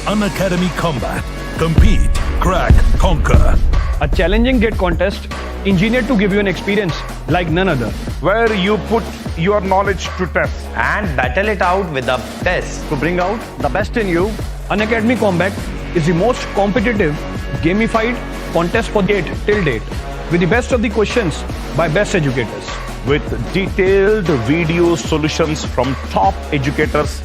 Unacademy Combat. Compete, crack, conquer. A challenging GATE contest engineered to give you an experience like none other. where you put your knowledge to test. and battle it out with a test. To bring out the best in you, Unacademy Combat is the most competitive, gamified contest for GATE till date, with the best of the questions by best educators. With detailed video solutions from top educators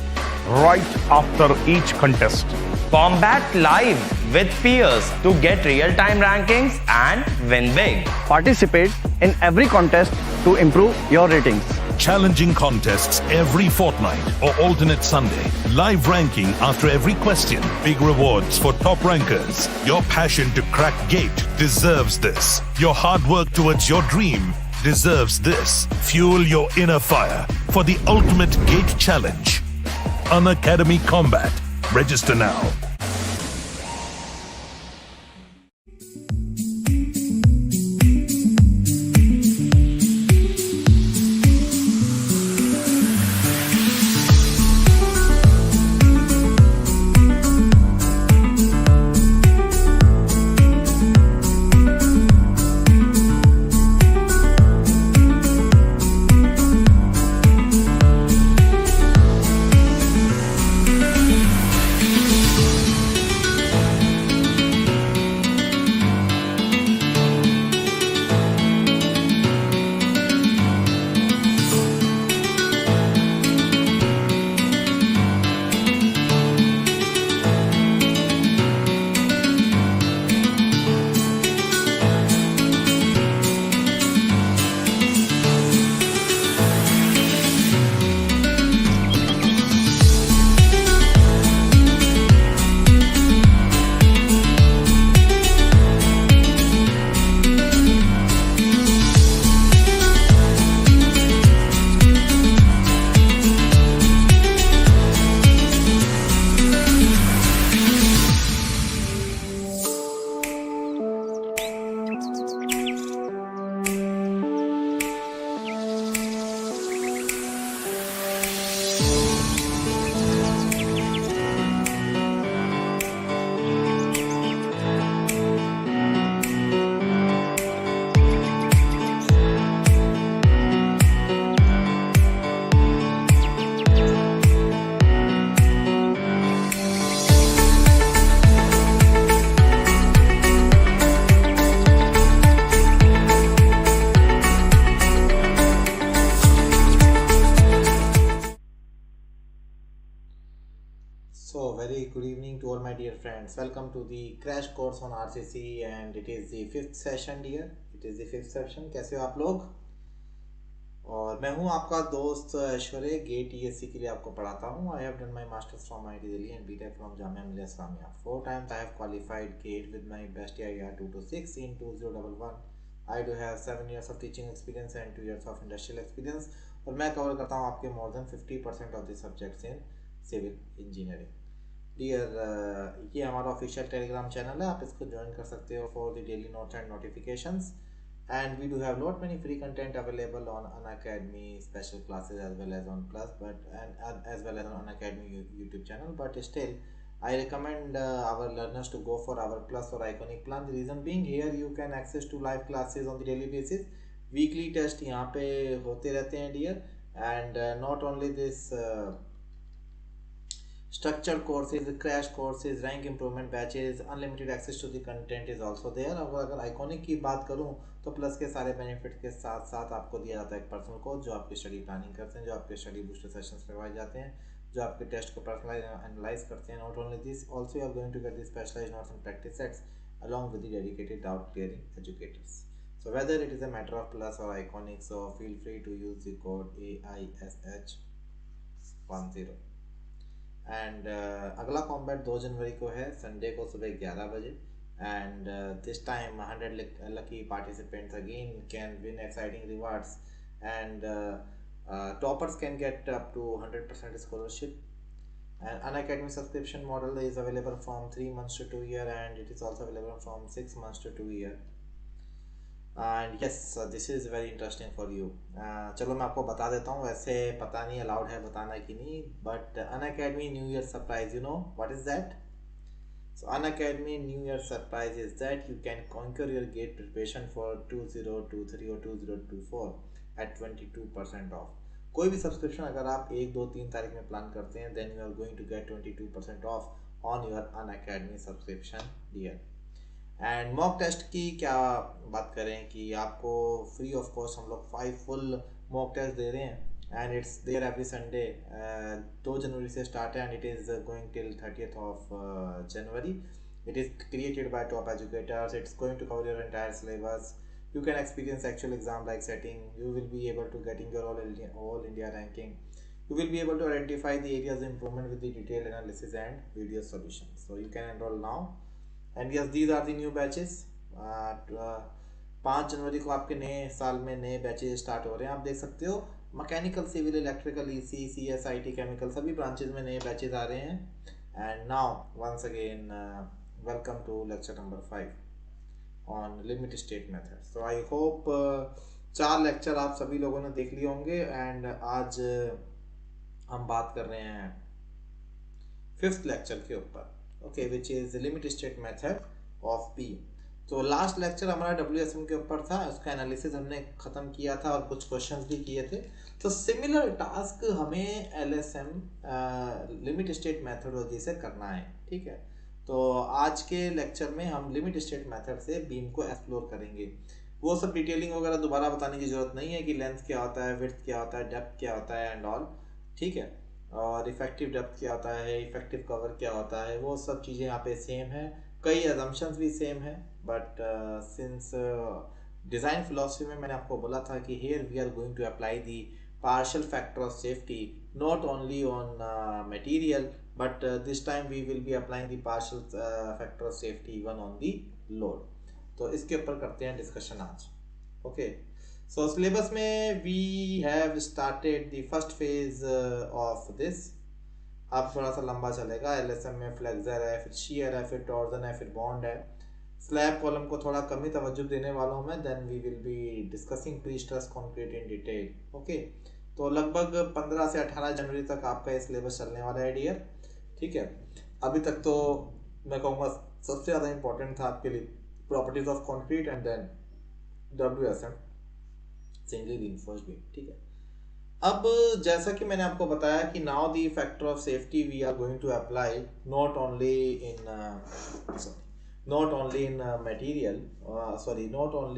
right after each contest. Combat live with peers to get real-time rankings and win big. Participate in every contest to improve your ratings. Challenging contests every fortnight or alternate Sunday. Live ranking after every question. Big rewards for top rankers. Your passion to crack GATE deserves this. Your hard work towards your dream deserves this. Fuel your inner fire for the ultimate GATE challenge. Unacademy Combat. Register now. So, very good evening to all my dear friends. Welcome to the crash course on RCC and it is the fifth session dear. It is the fifth session. कैसे हो आप लोग? और मैं हूँ आपका दोस्त ऐश्वर्य gate ESC के लिए आपको पढ़ाता हूँ. I have done my masters from IIT Delhi and BTech from Jamia Millia Islamia. 4 times I have qualified GATE with my best IR 226 in 2011. I do have 7 years of teaching experience and 2 years of industrial experience. और मैं cover करता हूँ आपके more than 50% of the subjects in civil engineering. Dear ये हमारा official Telegram channel है, आप इसको ज्वाइन कर सकते हो for the daily notes and notifications. And we do have lot many free content available on Unacademy special classes as well as on Plus but as well as on Unacademy YouTube channel. But still I recommend our learners to go for our Plus or Iconic plan. The reason being here you can access to live classes on the daily basis. Weekly test यहाँ पे होते रहते हैं dear. And not only this structured courses, crash courses, rank improvement batches, unlimited access to the content is also there. और अगर iconic की बात करूं तो प्लस के सारे बेनिफिट के साथ साथ आपको दिया जाता है एक पर्सनल कोच जो आपकी स्टडी प्लानिंग करते हैं, जो आपके स्टडी बूस्टर सेशंस करवाए जाते हैं, जो आपके टेस्ट को पर्सनलाइज एनालाइज करते हैं. Not only this, also you are going to get the specialised notes and practice sets along with the dedicated doubt clearing educators. So whether it is a matter of Plus or Iconic, so feel free to use the code AISH10. And अगला combat 2 जनवरी को है, Sunday को सुबह 11 बजे. And this time 100 lucky participants again can win exciting rewards and toppers can get up to 100% scholarship. And Unacademy subscription model is available from 3 months to 2 year and it is also available from 6 months to 2 year. And yes, this is very interesting for you. चलो मैं आपको बता देता हूँ, वैसे पता नहीं allowed है बताना कि नहीं, but Unacademy new year surprise, you know what is that? So Unacademy New Year surprise is that you can conquer your gate preparation for 2023 or 2024 at 22% off. कोई भी सब्सक्रिप्शन अगर आप 1, 2, 3 तारीख में प्लान करते हैं then you are going to get 22% off on your Unacademy subscription deal. And mock test की क्या बात करें कि आपको फ्री ऑफ कॉस्ट हम लोग 5 फुल मॉक टेस्ट दे रहे हैं and it's there every Sunday. 2 जनवरी से स्टार्ट है and it is going till 30th of January. It is created by top educators. It's going to cover your entire syllabus. You can experience actual exam like setting. You will be able to getting your all India ranking. You will be able to identify the areas of improvement with the detailed analysis and video solutions. So you can enroll now. And yes, these are the new batches. 5 जनवरी को आपके नए साल में नए batches start हो रहे हैं. आप देख सकते हो mechanical, civil, electrical, EC, CS, IT, chemical सभी ब्रांचेज में नए बैचेज आ रहे हैं. And now once again welcome to lecture number 5 on limit state method. So I hope 4 lecture आप सभी लोगों ने देख लिए होंगे एंड आज हम बात कर रहे हैं 5th लेक्चर के ऊपर. Okay, which is limit state method of P. तो लास्ट लेक्चर हमारा WSM के ऊपर था, उसका एनालिसिस हमने ख़त्म किया था और कुछ क्वेश्चंस भी किए थे. तो सिमिलर टास्क हमें LSM लिमिट स्टेट मेथडोलॉजी से करना है. ठीक है, तो आज के लेक्चर में हम लिमिट स्टेट मेथड से बीम को एक्सप्लोर करेंगे. वो सब डिटेलिंग वगैरह दोबारा बताने की ज़रूरत नहीं है कि लेंथ क्या होता है, विड्थ क्या होता है, डेप्थ क्या होता है एंड ऑल. ठीक है, और इफेक्टिव डेप्थ क्या होता है, इफेक्टिव कवर क्या होता है, वो सब चीज़ें यहाँ पे सेम है. कई एजम्पशंस भी सेम है, बट सिंस डिज़ाइन फिलोसफी में मैंने आपको बोला था कि here we are going to apply the partial factor of safety not only on material but this time we will be applying the partial factor of safety even on the load. तो इसके ऊपर करते हैं discussion आज. Okay, so syllabus में we have started the first phase of this. अब थोड़ा सा लंबा चलेगा. LSM में फ्लेक्सर है, फिर शीयर है, फिर टॉर्जन है, फिर बॉन्ड है. स्लैब कॉलम को थोड़ा कम ही तवज्जो देने वाला हूँ मैं. Then we will be discussing pre stress concrete in detail. Okay, तो लगभग 15 से 18 जनवरी तक आपका ये सिलेबस चलने वाला है डियर. ठीक है, अभी तक तो मैं कहूँगा सबसे ज़्यादा इंपॉर्टेंट था आपके लिए properties of concrete and then WSM singly reinforced beam. ठीक है, अब जैसा कि मैंने आपको बताया कि now the factor of safety we are going to apply not only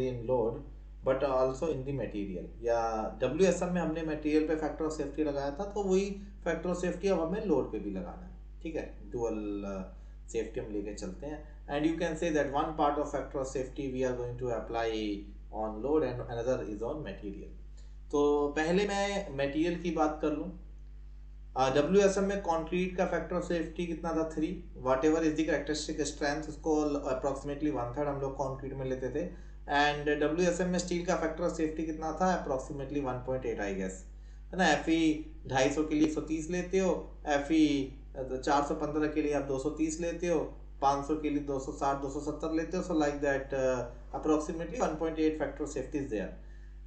in load but also in the material. या WSM में हमने मटेरियल पे फैक्टर ऑफ सेफ्टी लगाया था, तो वही फैक्टर ऑफ सेफ्टी अब हमें लोड पे भी लगाना है. ठीक है, डुअल सेफ्टी हम लेके चलते हैं. And you can say that one part of factor of safety we are going to apply on load and another is on material. तो पहले मैं मटेरियल की बात कर लूँ. WSM में कंक्रीट का फैक्टर ऑफ सेफ्टी कितना था 3. Whatever is the characteristic strength, उसको अप्रॉक्सीमेटली 1/3 हम लोग कंक्रीट में लेते थे. एंड WSM में स्टील का फैक्टर ऑफ सेफ्टी कितना था, अप्रॉक्सीमेटली 1.8 आई गेस, है ना. FE 250 के लिए 130 लेते हो, FE 415 के लिए आप 230 लेते हो, 500 के लिए 260 270 लेते हो. So like that approximately 1.8 factor of safety is there.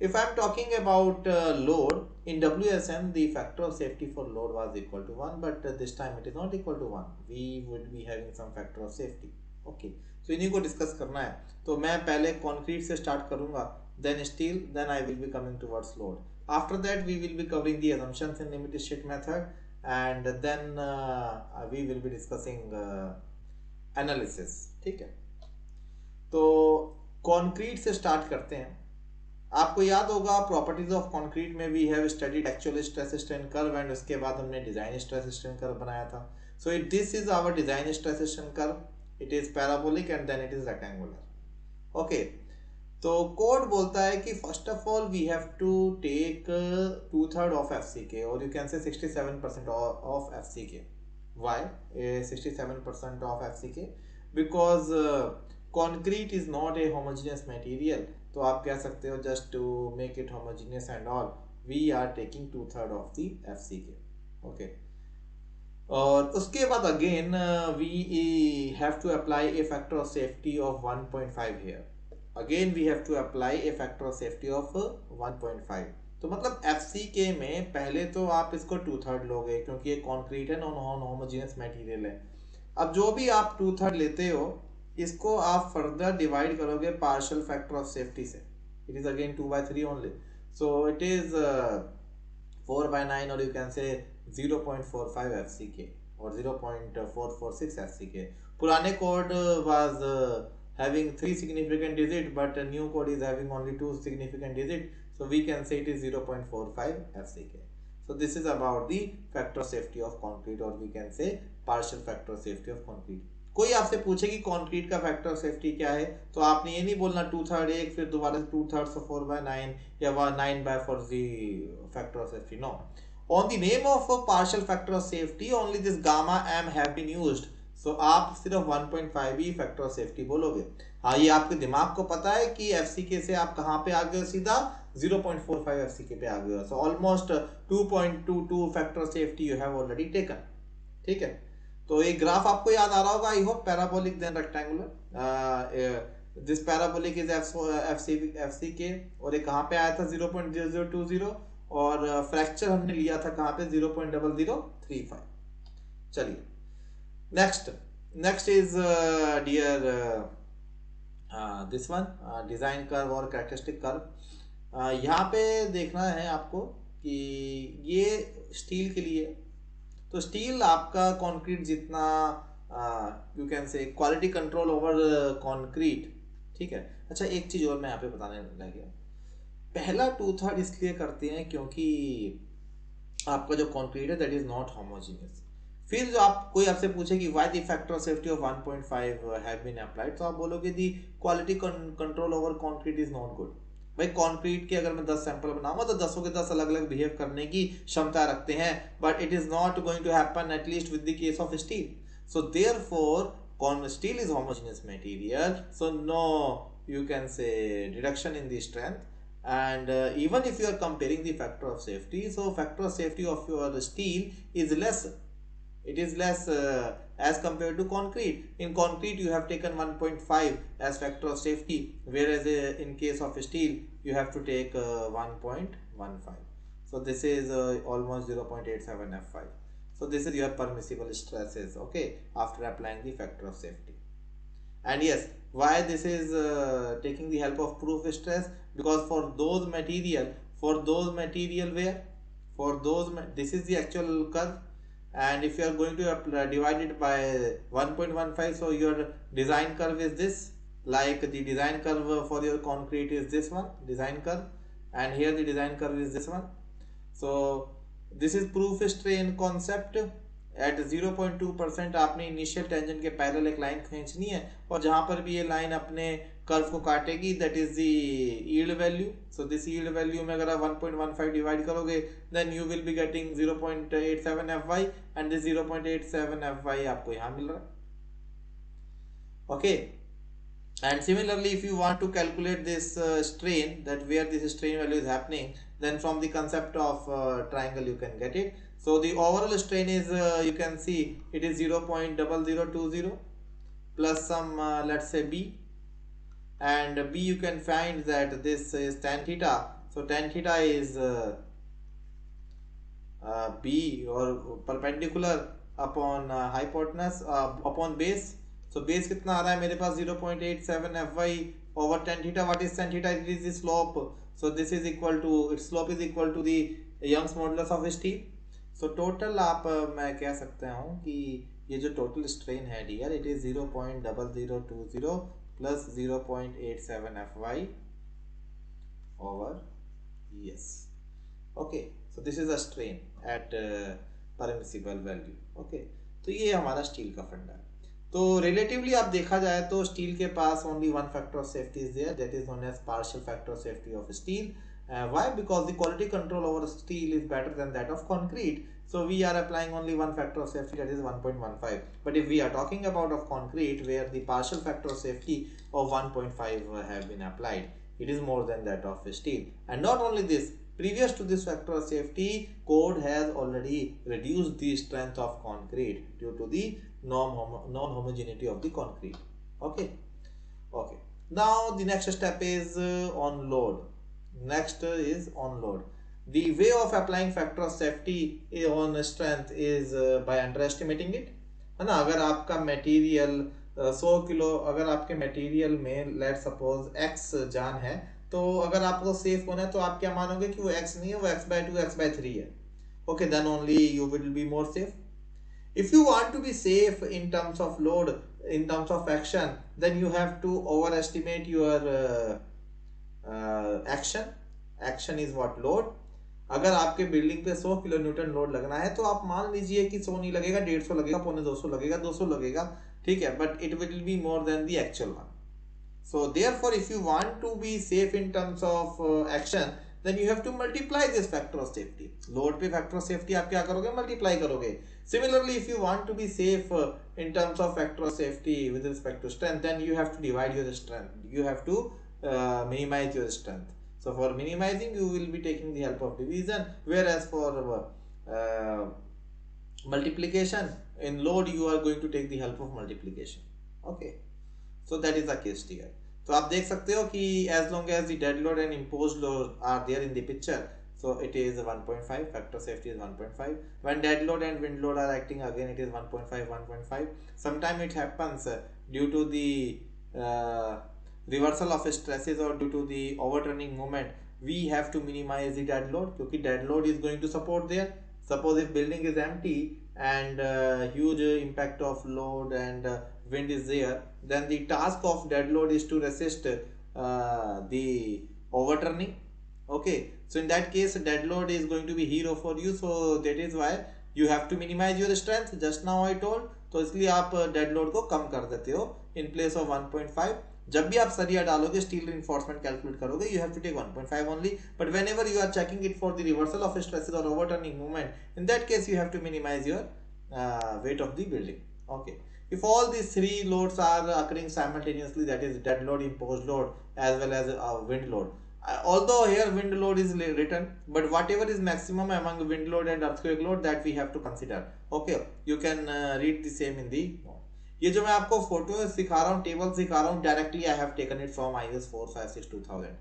If I am talking about load in WSM, the factor of safety for load was equal to 1, but this time it is not equal to 1. We would be having some factor of safety. Okay, so इन्हीं को discuss करना है. तो मैं पहले concrete से start करूंगा, then steel, then I will be coming towards load. After that, we will be covering the assumptions in limit state method, and then we will be discussing analysis. ठीक है, तो कंक्रीट से start करते हैं. आपको याद होगा प्रॉपर्टीज ऑफ कंक्रीट में we have studied actual stress strain curve and उसके बाद हमने डिजाइन स्ट्रेस स्ट्रेन कर्व बनाया था. So this is our design stress strain curve. It is parabolic and then it is rectangular. Okay, तो code बोलता है कि first of all we have to take 2/3 of FCK और you can say 67% of FCK. Why 67% of FCK? Because concrete is not a homogeneous material. तो आप कह सकते हो just to make it homogeneous and all we are taking 2/3 of the FCK. okay, और उसके बाद again we have to apply a factor of safety of 1.5 here. again we have to apply a factor of safety of 1.5. तो मतलब FCK में पहले तो आप इसको 2/3 लोगे क्योंकि ये कंक्रीट है, नॉन होमोजेनियस मटेरियल है. अब जो भी आप 2/3 लेते हो, इसको आप फर्दर डिवाइड करोगे पार्शियल फैक्टर ऑफ सेफ्टी से. It is again 2/3 only. So it is 4/9 or you can say 0.45 FCK or 0.446 FCK. पुराने code was having 3 significant digit, but a new code is having only 2 significant digit, so we can say it is 0.45 FCK. So this is about the factor of safety of concrete, or we can say partial factor of safety of concrete. कोई आपसे पूछे कि concrete का factor of safety क्या है, तो आपने ये नहीं बोलना 2/3 एक फिर दोबारा 2/3 so 4/9 या 9/4 the factor of safety. No, on the name of a partial factor of safety only this gamma m have been used. So आप सिर्फ 1.5 ही फैक्टर ऑफ सेफ्टी बोलोगे. हाँ, ये आपके दिमाग को पता है कि FCK से आप कहाँ पे आ गए हो, सीधा 0.45 FCK पे आ गए हो. So almost 2.22 factor of safety you have already taken. ठीक है, तो एक ग्राफ आपको याद आ रहा होगा, I hope. Parabolic then rectangular. This parabolic is FCK और ये कहाँ पे आया था 0.0020 और फ्रैक्चर हमने लिया था कहाँ पे 0.0035. चलिए next is dear this one design curve और characteristic curve. यहाँ पे देखना है आपको कि ये स्टील के लिए, तो स्टील आपका कंक्रीट जितना यू कैन से क्वालिटी कंट्रोल ओवर कंक्रीट. ठीक है. अच्छा, एक चीज और मैं यहाँ पे बताने लग गया. पहला 2/3 इसलिए करते हैं क्योंकि आपका जो कंक्रीट है दैट इज नॉट होमोजेनियस. फिर जो आप कोई आपसे पूछे कि why the factor of safety of 1.5 have been applied, तो आप बोलोगे the quality control over concrete is not good. भाई कंक्रीट के अगर मैं 10 सैंपल बनाऊंगा तो 10 के 10 अलग अलग बिहेव करने की क्षमता रखते हैं, but it is not going to happen at least with the case of steel. So therefore steel is homogeneous material, so no you can say reduction in the strength. And even if you are comparing the factor of safety, so factor of safety of your steel is less. It is less as compared to concrete. In concrete you have taken 1.5 as factor of safety, whereas in case of steel you have to take 1.15. So this is almost 0.87 F5. So this is your permissible stresses, okay, after applying the factor of safety. And yes, why this is taking the help of proof stress, because for those material where this is the actual curve, and if you are going to divide it by 1.15, so your design curve is this, like the design curve for your concrete is this one design curve, and here the design curve is this one. So this is proof strain concept. At 0.2% आपने initial tension के parallel एक line खींचनी है, और जहां पर भी ये लाइन अपने कर्व को काटेगी that is the yield value. So this yield value में अगर आप 1.15 डिवाइड करोगे then you will be getting 0.87 FY, and this 0.87 FY आपको यहाँ मिल रहा है. ओके, and similarly if you want to calculate this strain, that where this strain value is happening, then from the concept of triangle you can get it. So the overall strain is you can see it is 0.0020 plus some let's say B, and B you can find that this is tan theta. So tan theta is B or perpendicular upon hypotenuse upon base. So base कितना आ रहा है मेरे पास 0.87 FY over tan theta. What is tan theta? It is the slope. So this is equal to, its slope is equal to the Young's modulus of steel. So total आप मैं कह सकता हूँ कि ये जो टोटल स्ट्रेन है dear, it is 0.0020 plus 0.87 FY over yes. Okay, so this is a strain at permissible value. Okay, तो ये हमारा स्टील का फंडा है. तो रिलेटिवली आप देखा जाए तो स्टील के पास only one factor of safety is there, that is known as partial factor of safety of steel. Why? Because the quality control over steel is better than that of concrete. So we are applying only one factor of safety, that is 1.15. But if we are talking about of concrete where the partial factor of safety of 1.5 have been applied, it is more than that of steel. And not only this, previous to this factor of safety, code has already reduced the strength of concrete due to the non-homogeneity of the concrete. Okay. Okay. Now the next step is on load. Next is on load. The way of applying factor of safety on strength is by underestimating it, है ना। अगर आपका material 100 kilo, अगर आपके material में let suppose x जान है, तो अगर आपको सेफ होना है तो आप क्या मानोगे कि वो x नहीं है, वो x/2 x/3 है। Okay, then only you will be more safe. If you want to be safe in terms of load, in terms of action, then you have to overestimate your action. Action is what? Load. अगर आपके building पे 100 kilo Newton load लगना है तो आप मान लीजिए कि 100 नहीं लगेगा, 150 लगेगा, 150 लगेगा, 200 लगेगा, ठीक है, but it will be more than the actual one. So therefore, if you want to be safe in terms of action, then you have to multiply this factor of safety. Load पे factor of safety आप क्या करोगे? Multiply करोगे. Similarly, if you want to be safe in terms of factor of safety with respect to strength, then you have to divide your strength. You have to minimize your strength. So for minimizing, you will be taking the help of division, whereas for multiplication in load, you are going to take the help of multiplication. Okay. So that is the case here. तो आप देख सकते हो कि as long as the dead load and imposed load are there in the picture, so it is 1.5, factor safety is 1.5. When dead load and wind load are acting, again it is 1.5, 1.5. Sometimes it happens due to the reversal of stresses or due to the overturning moment, we have to minimize the dead load, क्योंकि dead load is going to support there. Suppose if building is empty and huge impact of load and wind is there, then the task of dead load is to resist the overturning. Okay, so in that case dead load is going to be hero for you, so that is why you have to minimize your strength. Just now I told, तो इसलिए आप dead load को कम कर देते हो in place of 1.5. जब भी आप सरिया डालोगे, स्टील reinforcement कैलकुलेट करोगे, you have to take 1.5 only. But whenever you are checking it for the reversal of stresses or overturning movement, in that case you have to minimize your weight of the building. Okay. If all these three loads are occurring simultaneously, that is dead load, imposed load, as well as wind load. Although here wind load is written, but whatever is maximum among wind load and earthquake load, that we have to consider. Okay, you can read the same in the. ये जो मैं आपको photo सिखा रहा हूँ, table सिखा रहा हूँ, directly I have taken it from IS 456-2000.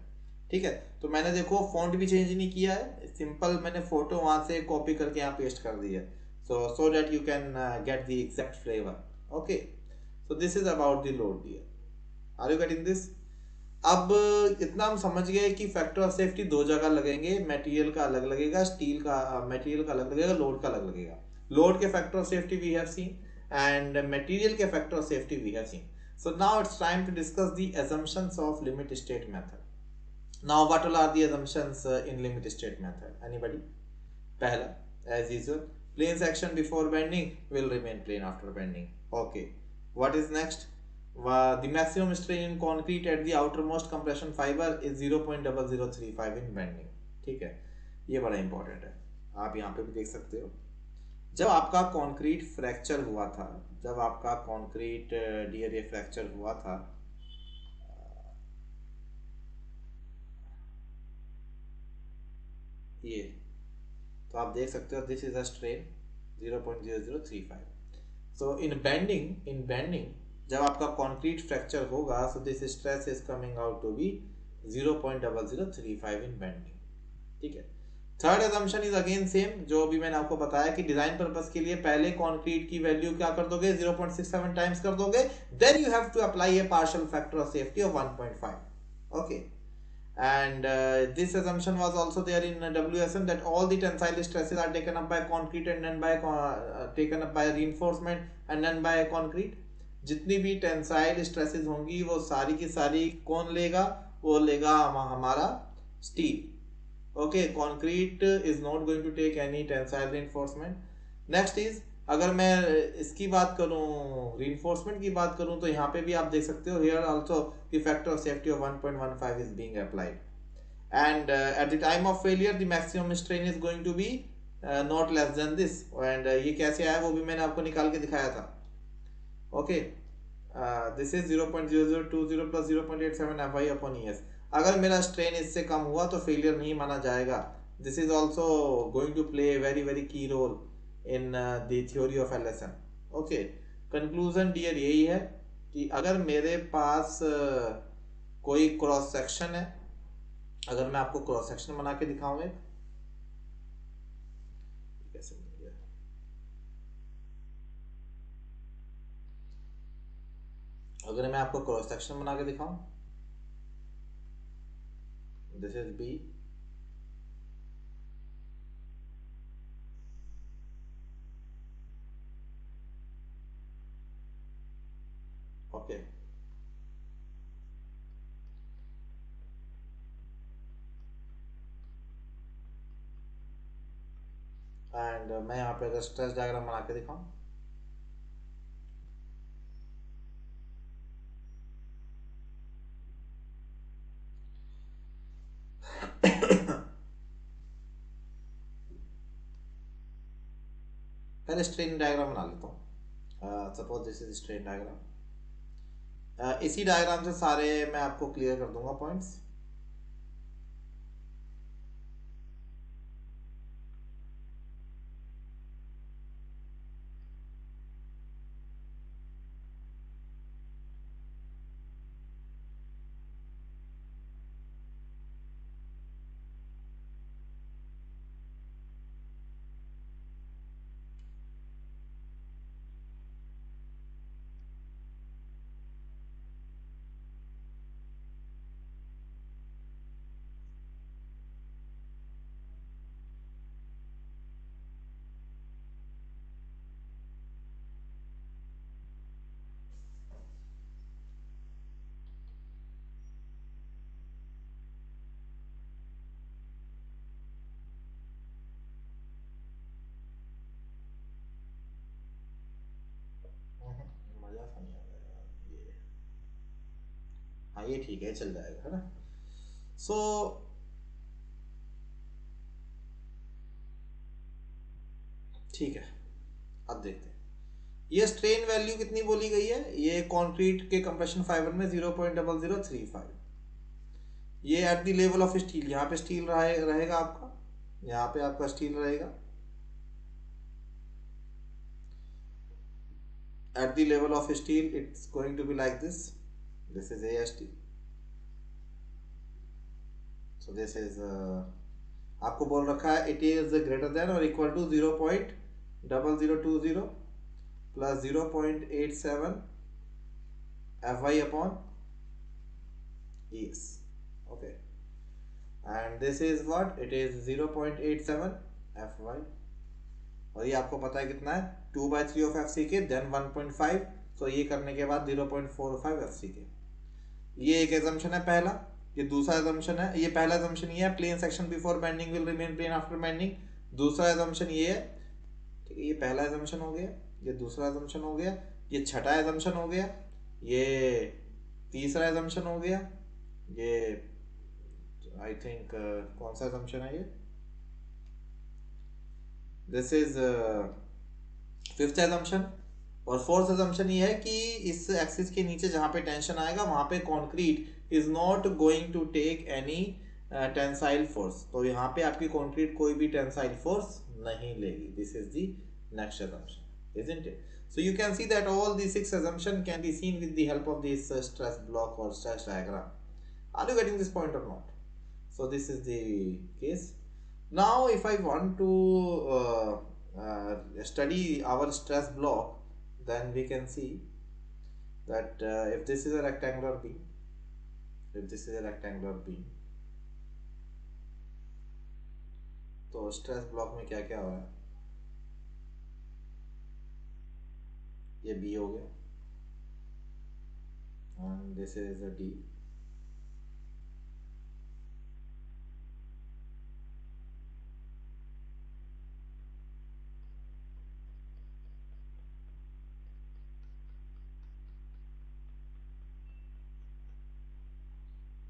ठीक है, तो मैंने देखो फॉन्ट भी चेंज नहीं किया है, सिंपल मैंने फोटो वहां से कॉपी करके यहाँ पेस्ट कर दी है, so that you can get the exact flavor. Okay, so this is about the load here. Are you getting this? अब इतना हम समझ गए कि फैक्टर ऑफ सेफ्टी दो जगह लगेंगे, मटेरियल का अलग लगेगा, स्टील का मटेरियल का अलग लगेगा, लोड का अलग लगेगा. लोड के factor of safety we have seen and material के factor of safety we have seen. So now it's time to discuss the assumptions of limit state method. Now what all are the assumptions in limit state method? Anybody? पहला, as usual, plane section before bending will remain plane after bending. Okay. What is next? The maximum strain in concrete at the outermost compression fiber is 0.0035 in bending. ठीक है, ये बड़ा important है, आप यहाँ पे भी देख सकते हो. जब आपका कंक्रीट फ्रैक्चर हुआ था, जब आपका कंक्रीट डीआरए फ्रैक्चर हुआ था, ये तो आप देख सकते हो, this is a strain 0.0035. So in bending जब आपका कंक्रीट फ्रैक्चर होगा, so this stress is coming out to be 0.0035 in bending. ठीक है. Third assumption is again same, जो भी मैंने आपको बताया कि डिजाइन पर्पस के लिए पहले कंक्रीट की वैल्यू क्या कर दोगे, 0.67 टाइम्स कर दोगे, then you have to apply a partial factor of safety of 1.5. Okay, and this assumption was also there in WSM, that all the tensile stresses are taken up by concrete and then by taken up by reinforcement and then by concrete. जितनी भी tensile stresses होंगी वो सारी की सारी कौन लेगा, वो लेगा हमारा steel. Okay, concrete is not going to take any tensile reinforcement. Next is, अगर मैं इसकी बात करूं, reinforcement की बात करूं, तो यहाँ पे भी आप देख सकते हो, here also the factor of safety of 1.15 is being applied, and at the time of failure the maximum strain is going to be not less than this. and ये कैसे आया वो भी मैंने आपको निकाल के दिखाया था. Okay, this is 0.0020 plus 0.87 Fy upon ES. अगर मेरा स्ट्रेन इससे कम हुआ तो फेलियर नहीं माना जाएगा. This is also going to play very very key role in the theory of LSM. Okay, conclusion dear यही है कि अगर मेरे पास कोई क्रॉस सेक्शन है, अगर मैं आपको क्रॉस सेक्शन बना के दिखाऊं, एक कैसे मिल गया, अगर मैं आपको क्रॉस सेक्शन बना के दिखाऊं, this is B, okay, and मैं यहाँ पे अगर स्ट्रेस डायग्राम बना के दिखाऊं, पहले स्ट्रेन डायग्राम बना लेता हूँ। Suppose this is strain diagram. इसी डायग्राम से सारे मैं आपको क्लियर कर दूंगा पॉइंट्स। मजा सा नहीं आ रहा यार ये। हाँ ये ठीक है, चल जाएगा, है ना। सो ठीक है, अब देखते हैं ये स्ट्रेन वैल्यू कितनी बोली गई है। ये कंक्रीट के कंप्रेशन फाइबर में 0.0035, ये at the level of steel, यहाँ पे स्टील रहेगा आपका, यहाँ पे आपका स्टील रहेगा at the level of steel. It's going to be like this. This is AST. So this is आपको बोल रखा है it is greater than or equal to 0.0020 plus 0.87 Fy upon ES. Okay, and this is what it is, 0.87 Fy, और ये आपको पता है कितना है, 2/3 ऑफ एफ सी के, देन 1.5, तो ये करने के बाद 0.45 एफ सी के। ये एक एजम्पशन है पहला। ये दूसरा एजम्पशन है, ये पहला एजम्पशन ये है, plane section before bending will remain plane after bending. दूसरा एजम्पशन ये है, ठीक है, ये पहला एजम्पशन हो गया, ये दूसरा एजम्पशन हो गया, ये छठा एजम्पशन हो गया, ये तीसरा एजम्पशन हो गया, ये आई थिंक कौन सा एजम्पशन है ये, दिस इज फिफ्थ एजम्पशन। और फोर्थ एजम्पशन ये है कि इस एक्सिस के नीचे जहाँ पे टेंशन आएगा वहाँ पे concrete is not going to take any tensile force, तो यहाँ पे आपकी कंक्रीट कोई भी टेंसाइल फोर्स नहीं लेगी। This is the next assumption, isn't it? So you can see that all these 6 assumptions can be seen with the help of this stress block or stress diagram. Are you getting this point or not? So this is the case. Now if I want to study our stress block, then we can see that if this is a rectangular beam, तो stress block में क्या क्या हो रहा है, ये B हो गया, and this is a D,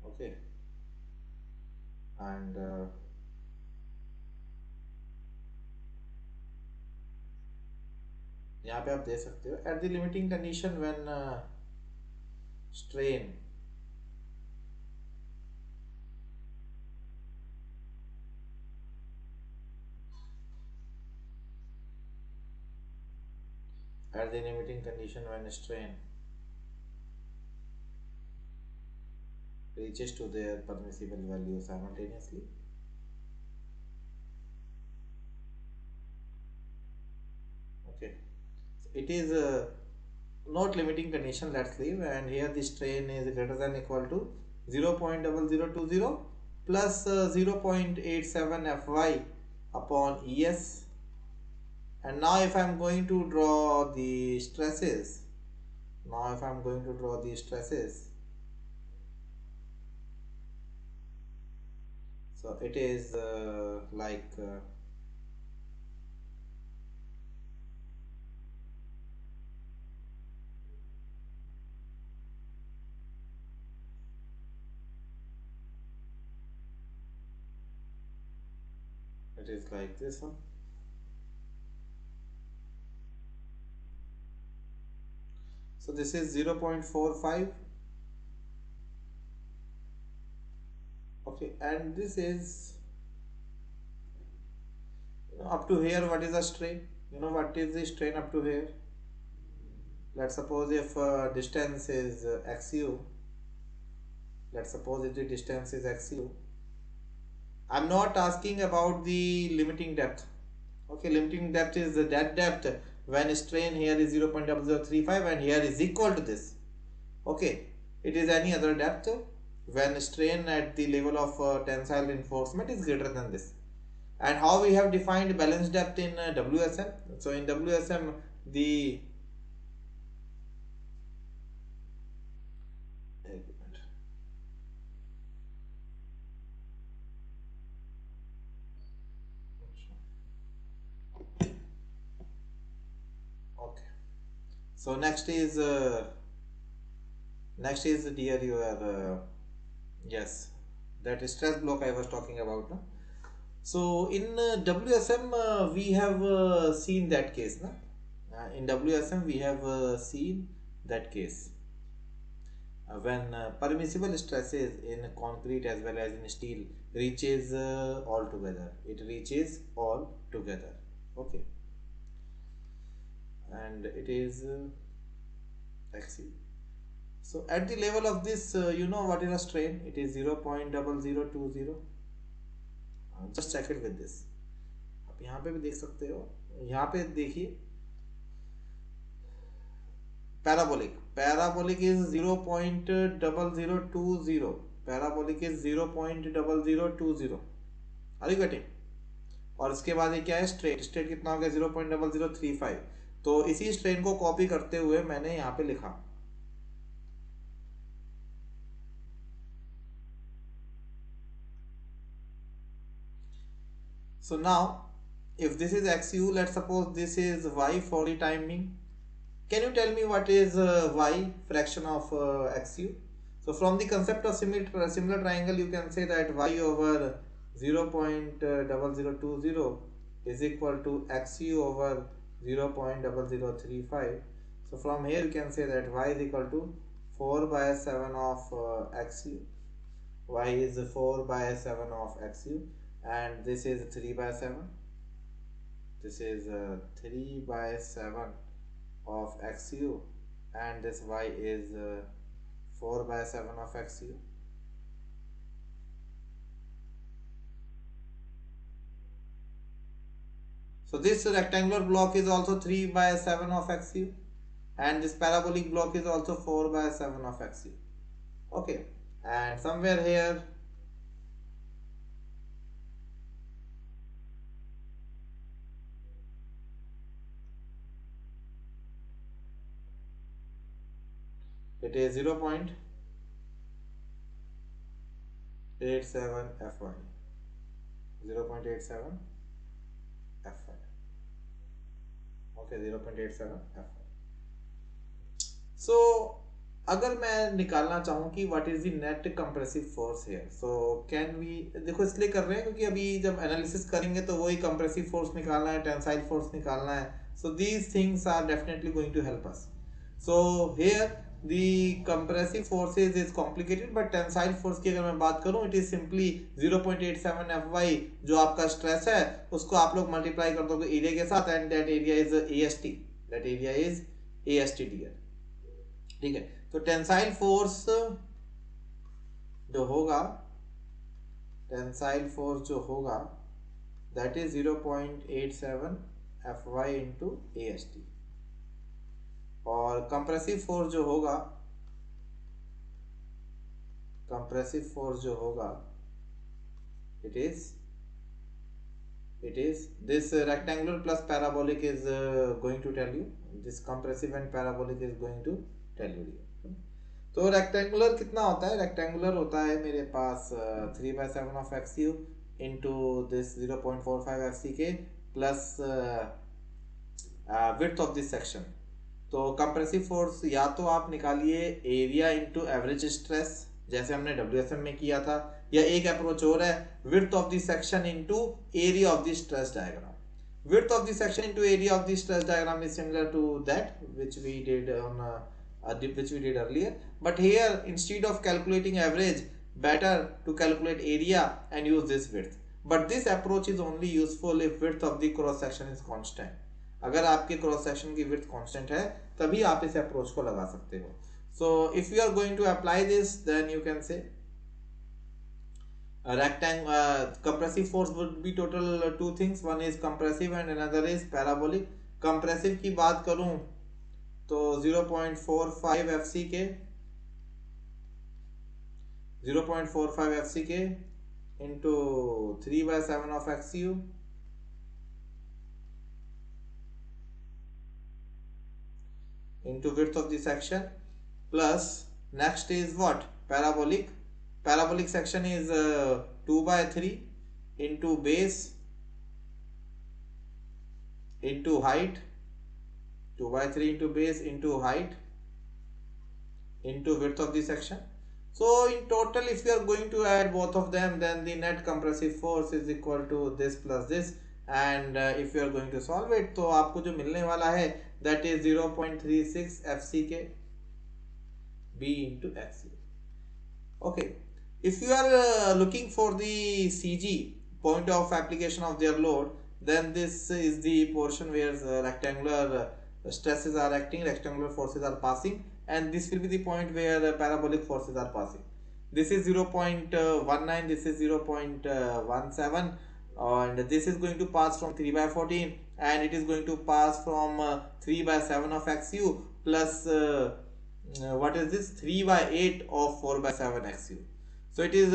okay, and यहाँ पे आप दे सकते हो at the limiting condition when strain at the limiting condition when strain reaches to their permissible value simultaneously, okay, so it is not limiting condition, let's leave, and here the strain is greater than equal to 0.0020 plus 0.87 Fy upon Es. And now if I am going to draw the stresses, so it is it is like this one. So this is 0.45. Okay, and this is, up to here. What is the strain? What is the strain up to here? Let's suppose if distance is xu. Let's suppose if the distance is xu. I'm not asking about the limiting depth. Okay, limiting depth is that depth when strain here is 0.0035 and here is equal to this. Okay, it is any other depth when strain at the level of tensile reinforcement is greater than this. And how we have defined balance depth in WSM? So in WSM, the okay. So next is dear your yes, that is stress block I was talking about. No? So in WSM we have seen that case. No? In WSM we have seen that case when permissible stresses in concrete as well as in steel reaches all together. It reaches all together. Okay, and it is XC. So at the level of this, what is a strain? It is 0.0020. Just check it with this. आप यहाँ पे भी देख सकते हो, यहाँ पे देखिए parabolic is 0.0020. Parabolic is 0.0020. Are you getting? और इसके बाद ये क्या है, स्ट्रेट कितना हो गया 0.0035. तो इसी स्ट्रेन को कॉपी करते हुए मैंने यहाँ पे लिखा. So now if this is XU, let's suppose this is Y for the time being. Can you tell me what is Y fraction of XU? So from the concept of similar triangle, you can say that Y over 0.0020 is equal to XU over 0.0035. So from here you can say that Y is equal to 4 by 7 of XU. Y is 4 by 7 of XU, and this is 3 by 7. This is 3 by 7 of XU, and this Y is 4 by 7 of XU. So this rectangular block is also 3 by 7 of XU, and this parabolic block is also 4 by 7 of XU. Okay, and somewhere here it is 0.87 Fy. 0.87 Fy. Okay, 0.87 Fy. So अगर मैं निकालना चाहूँ कि what is the net compressive force here, so can we, देखो इसलिए कर रहे हैं क्योंकि अभी जब एनालिसिस करेंगे तो वही कंप्रेसिव फोर्स निकालना है, टेंसाइल फोर्स निकालना है. So these things are definitely going to help us. So here the compressive forces is complicated, but tensile force की अगर मैं बात करूँ, इट इज सिंपली 0.87 Fy. जो आपका स्ट्रेस है उसको आप लोग मल्टीप्लाई कर दोगे एरिया के साथ, and that area is AST. That area is AST dear. ठीक है, तो टेंसाइल फोर्स जो होगा, that is 0.87 Fy into AST. और कंप्रेसिव फोर्स जो होगा, कंप्रेसिव फोर्स जो होगा, it is this rectangular plus parabolic is going to tell you, this compressive and parabolic is going to tell you. तो rectangular कितना होता है? रेक्टेंगुलर होता है मेरे पास 3/7 of XU into this 0.45 FCK plus width of this section. तो compressive force या तो आप निकालिए एरिया इंटू एवरेज स्ट्रेस जैसे हमने WSM में किया था, या एक अप्रोच और है width of the section into area of the stress diagram. Width of the section into area of the stress diagram is similar to that which we did on which we did earlier, but here instead of calculating average, better to calculate area and use this width. But this approach is only useful if width of the cross section is constant. अगर आपके cross section की width constant है तभी आप इस approach को लगा सकते हो. So if you are going to apply this then you can say compressive force would be total two things, one is compressive and another is parabolic. Compressive की बात करूं तो 0.45 FCK 0.45 FCK into 3/7 of XU into width of the section, plus next is what? Parabolic. Parabolic section is 2/3 into base into height, 2/3 into base into height into width of the section. So in total if you are going to add both of them, then the net compressive force is equal to this plus this, and if you are going to solve it तो आपको जो मिलने वाला है that is 0.36 FCK B into XU. Okay, if you are looking for the CG, point of application of their load, then this is the portion where rectangular stresses are acting, rectangular forces are passing, and this will be the point where parabolic forces are passing. This is 0.19, this is 0.17, and this is going to pass from 3/14, and it is going to pass from 3/7 of XU plus what is this 3/8 of 4/7 XU. So it is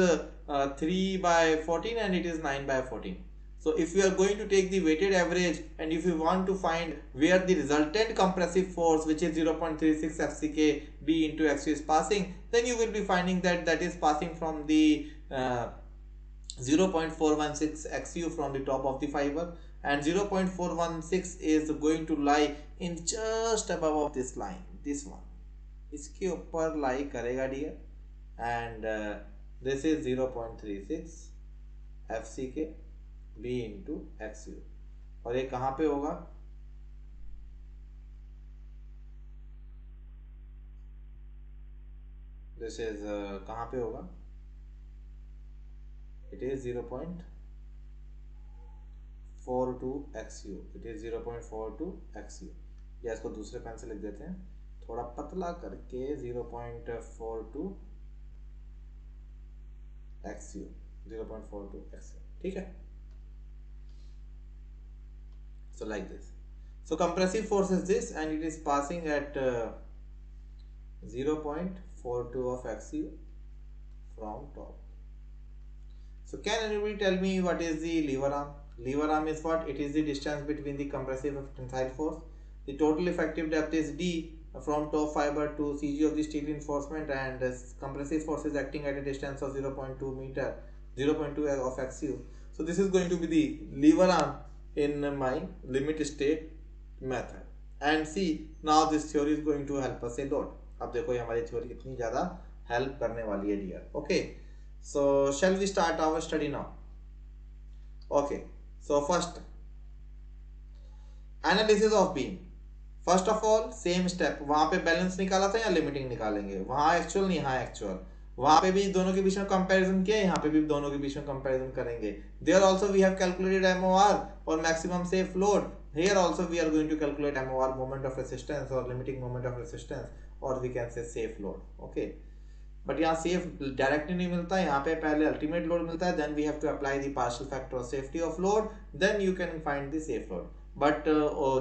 3/14 and it is 9/14. So if you are going to take the weighted average and if you want to find where the resultant compressive force, which is 0.36 FCK B into XU is passing, then you will be finding that that is passing from the 0.416 XU from the top of the fiber, and 0.416 is going to lie in just above of this line, this one, इसके ऊपर lie करेगा dear, and this is 0.36 FCK B into XU, और ये कहाँ पे होगा? This is कहाँ पे होगा? It is 0.42 XU. It is 0.42 XU. या इसको दूसरे पेन से लिख देते हैं थोड़ा पतला करके 0.42 XU, 0.42 XU. ठीक है? So like this. So compressive force is this, and it is passing at 0.42 of XU from top. So can anybody tell me what is the lever arm? Lever arm is what? It is the distance between the compressive and tensile force. The total effective depth is D from top fiber to CG of the steel reinforcement, and compressive force is acting at a distance of 0.2 meter, 0.2 of XU. So this is going to be the lever arm in my limit state method. And see, now this theory is going to help us a lot. अब देखो ये हमारी theory कितनी ज़्यादा help करने वाली है dear. Okay, so shall we start our study now? Okay, so first analysis of beam. First of all same step, वहां पे बैलेंस निकाला था या लिमिटिंग निकालेंगे? वहां एक्चुअल नहीं, यहाँ एक्चुअल. वहां पे भी दोनों के बीच में कंपैरिजन किया, यहाँ पे भी दोनों के बीच में कंपैरिजन करेंगे. There also we have calculated MOR और maximum safe load. Here also we are going to calculate MOR, moment of resistance, और लिमिटिंग मोमेंट ऑफ रेजिस्टेंस, और we can say safe load. Okay, but यहाँ safe directly नहीं मिलता, यहाँ पे पहले ultimate load मिलता है, then we have to apply the partial factor of safety of load, then you can find the safe load. But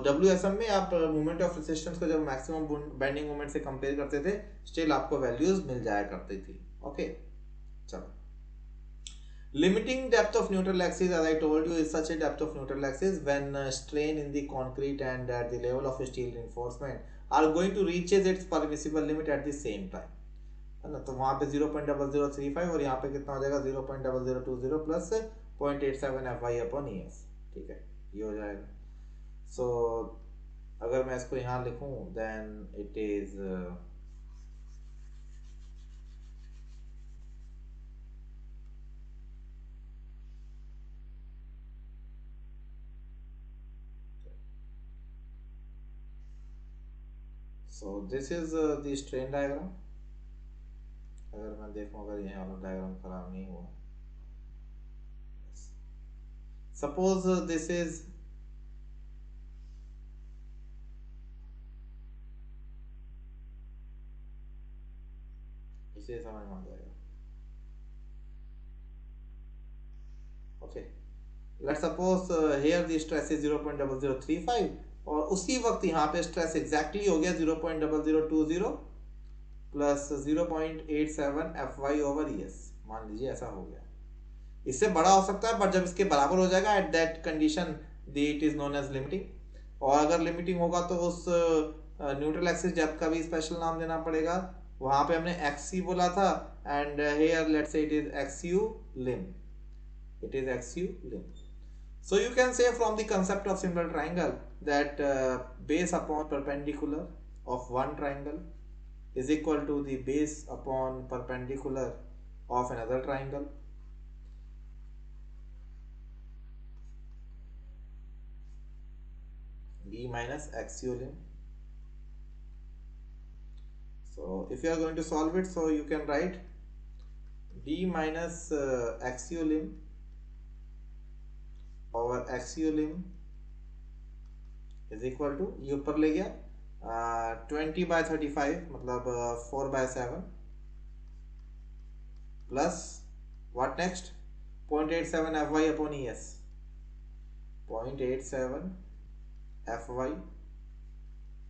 WSM में आप मोमेंट ऑफ रेसिस्टेंस को जब मैक्सिमम बेंडिंग मोमेंट से कंपेयर करते थे स्टिल आपको वैल्यूज मिल जाया करती थी। ओके चलो, limiting depth of neutral axis, as I told you, is such a depth of neutral axis when strain in the concrete and at the level of steel reinforcement are going to reaches its permissible limit at the same time, है ना। तो वहाँ पे 0.0035 और यहाँ पे कितना हो जाएगा 0.0020 प्लस 0.87 FY अपॉन ES, ठीक है, ये हो जाएगा। सो अगर मैं इसको यहाँ लिखूँ then it is so this is the strain diagram। अगर मैं देखूं अगर यहाँ वाला डायग्राम खराब नहीं हुआ, सपोज दिस इज इसे समझ में आ जाएगा। Okay let's suppose here the stress is 0.0035 और उसी वक्त यहाँ पे स्ट्रेस एग्जैक्टली हो गया 0.0020 प्लस 0.87 FY ओवर ES, मान लीजिए ऐसा हो गया। इससे बड़ा हो सकता है बट जब इसके बराबर हो जाएगा at that condition it is known as limiting, और अगर लिमिटिंग होगा तो उस न्यूट्रल एक्सिस डेप्थ का भी स्पेशल नाम देना पड़ेगा। वहां पे हमने XC बोला था and here let's say it is XU lim, it is XU lim। So you can say from the concept of simple triangle that base upon perpendicular of one triangle is equal to the base upon perpendicular of another triangle। B minus XU lim। So if you are going to solve it, so you can write B minus XU lim और XU lim is equal to, ये ऊपर ले गया 20/35 मतलब 4/7 plus what next 0.87 FY upon ES, 0.87 FY,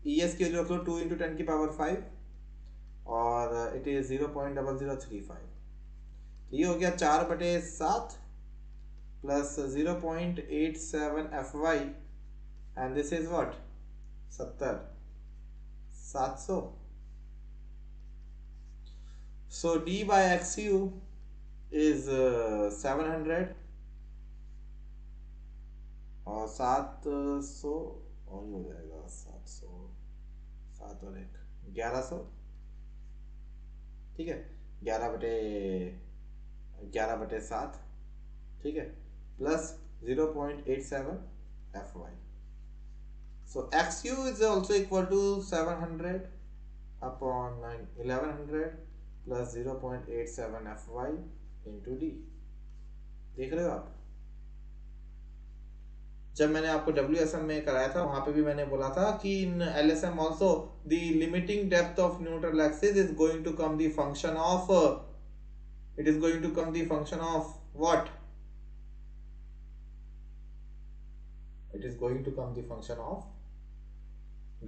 ES की value रख लो 2 × 10 की power 5 और इट इज 0.0035। ये हो गया 4/7 plus 0.87 FY and this is what 700। So D by XU is 700 और 700 और हो जाएगा 700 7 और 1 1100, ठीक है, 11/7, ठीक है, plus 0.87 FY। So XU is also equal to 700 upon 1100 plus 0.87 FY into D। देख रहे हो आप, जब मैंने आपको WSM में कराया था वहां पे भी मैंने बोला था कि इन LSM also the limiting depth of neutral axis is going to come the function of it is going to come the function of what, it is going to come the function of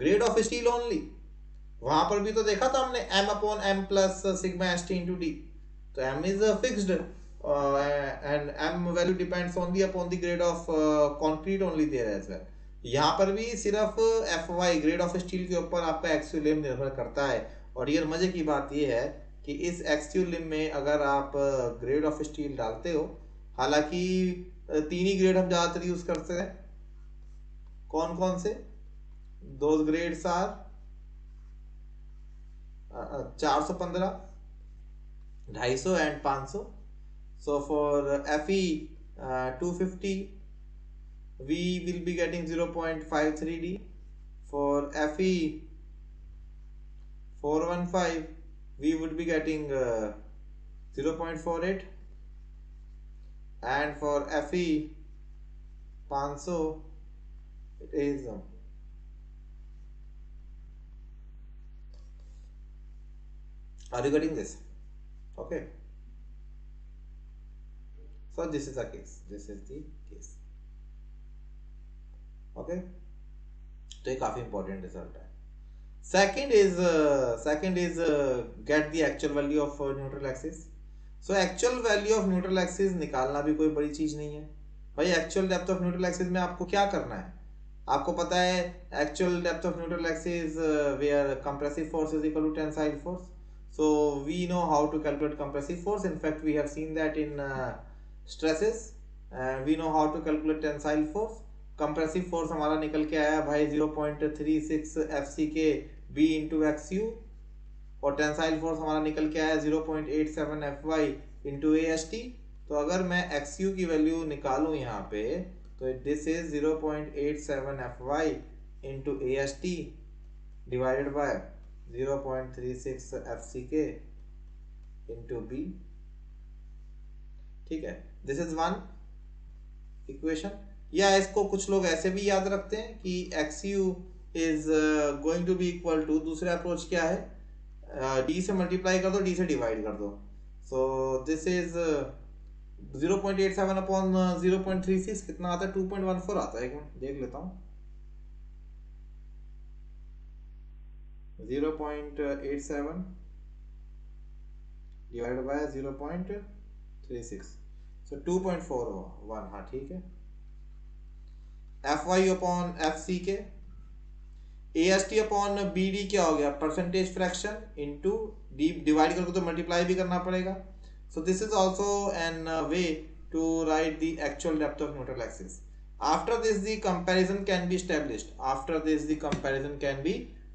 grade of steel only। वहां पर भी तो देखा था हमने M upon M plus sigma ST into D, तो M is fixed and M value depends only upon the grade of concrete only there as well। यहाँ पर भी सिर्फ FY ग्रेड ऑफ स्टील के ऊपर आपका XU lim निर्भर करता है। और ये मजे की बात ये है कि इस XU lim में अगर आप ग्रेड ऑफ स्टील डालते हो, हालांकि 3 ही ग्रेड हम ज्यादातर यूज करते हैं, कौन कौन से, दोज ग्रेड्स आर 415, 250 एंड 500। So for FE 250 we will be getting 0.53D, for FE 415 we would be getting 0.48 and for FE 500 it is are you getting this? Okay, so this is the case, this is the case। Okay, तो ये काफी important result है। Second is get the actual value of neutral axis. So actual value of neutral axis निकालना भी कोई बड़ी चीज नहीं है भाई। Actual depth of neutral axis में आपको क्या करना है, आपको पता है actual depth of neutral axis where compressive force is equal to tensile force. So we know how to calculate compressive force. In fact, we have seen that in stresses. We know how to calculate tensile force. Compressive force हमारा निकल के आया भाई 0.36 FCK B into XU, और tensile force हमारा निकल के आया 0.87 FY इंटू AST। तो अगर मैं XU की वैल्यू निकालूं यहाँ पे, तो this is 0.87 FY into AST divided by 0.36 FCK into B। ठीक है, दिस इज वन इक्वेशन। या इसको कुछ लोग ऐसे भी याद रखते हैं कि XU is going to be equal to, दूसरा अप्रोच क्या है, D से मल्टीप्लाई कर दो, D से डिवाइड कर दो। सो दिस इज 0.87 अपॉन 0.36 कितना आता है, 2.14 आता है। एक मिनट देख लेता हूँ, 0.87 डिवाइड बाय 0.36, सो 2.41। हाँ ठीक है, FY upon FCK, AST upon BD क्या हो गया, percentage fraction into D, divide करके तो मल्टीप्लाई भी करना पड़ेगा। So this is also an way to write the actual depth of neutral axis. After this the comparison can be established, after this the comparison can be